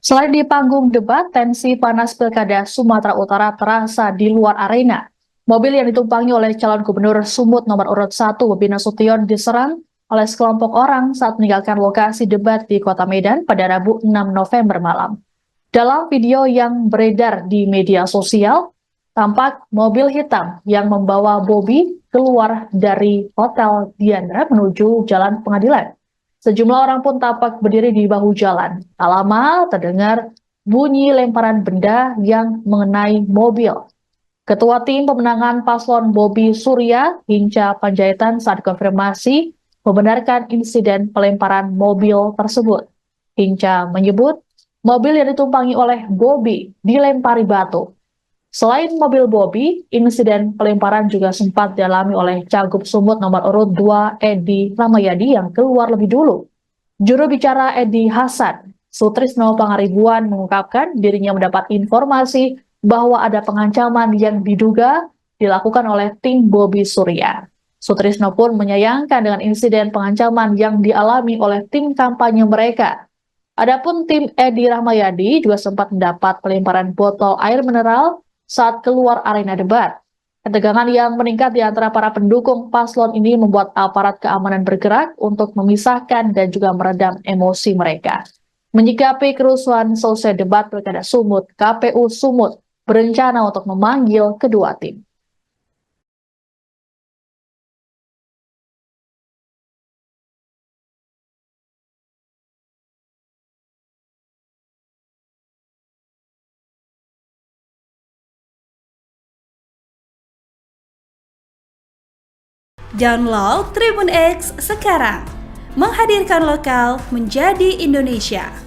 Selain di panggung debat, tensi panas Pilkada Sumatera Utara terasa di luar arena. Mobil yang ditumpangi oleh calon gubernur Sumut nomor urut 1 Bobi Nasution diserang oleh sekelompok orang saat meninggalkan lokasi debat di Kota Medan pada Rabu 6 November malam. Dalam video yang beredar di media sosial, tampak mobil hitam yang membawa Bobi keluar dari Hotel Diandra menuju Jalan Pengadilan. Sejumlah orang pun tampak berdiri di bahu jalan. Tak lama terdengar bunyi lemparan benda yang mengenai mobil. Ketua Tim Pemenangan Paslon Bobi Surya, Hinca Panjaitan saat konfirmasi membenarkan insiden pelemparan mobil tersebut. Hinca menyebut mobil yang ditumpangi oleh Bobi dilempari batu. Selain mobil Bobi, insiden pelemparan juga sempat dialami oleh Cagup Sumut nomor urut 2 Edi Ramayadi yang keluar lebih dulu. Juru bicara Edi Hasan, Sutrisno Pangaribuan mengungkapkan dirinya mendapat informasi bahwa ada pengancaman yang diduga dilakukan oleh tim Bobi Surya. Sutrisno pun menyayangkan dengan insiden pengancaman yang dialami oleh tim kampanye mereka. Adapun tim Edi Rahmayadi juga sempat mendapat pelemparan botol air mineral saat keluar arena debat. Ketegangan yang meningkat di antara para pendukung paslon ini membuat aparat keamanan bergerak untuk memisahkan dan juga meredam emosi mereka. Menyikapi kerusuhan selesai debat Pilkada Sumut, KPU Sumut berencana untuk memanggil kedua tim. Download Tribun X sekarang, menghadirkan lokal menjadi Indonesia.